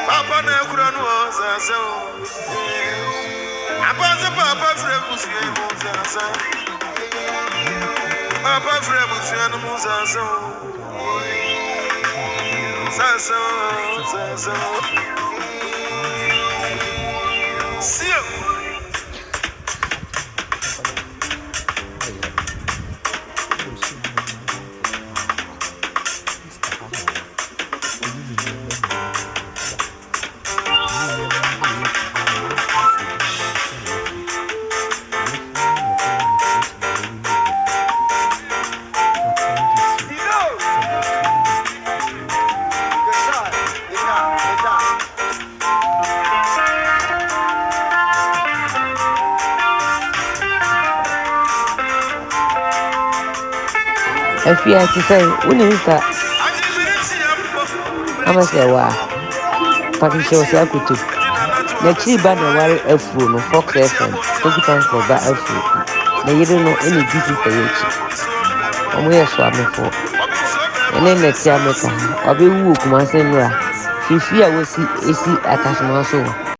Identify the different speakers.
Speaker 1: Papa na kurano zaza Abaza papa fremu siemu zaza Papa fremu siemu zaza Zaza zaza Sio
Speaker 2: If you have to say, when is that? I'm going to say, wow. Patricia was able to. The tree band of worry a fool, no Fox FM, 20 pounds for that a fool. Now you don't know any disease for you. I'm here swamming for. And then let's see, I'll be woo, come on, say, if you will see, AC, I catch my soul.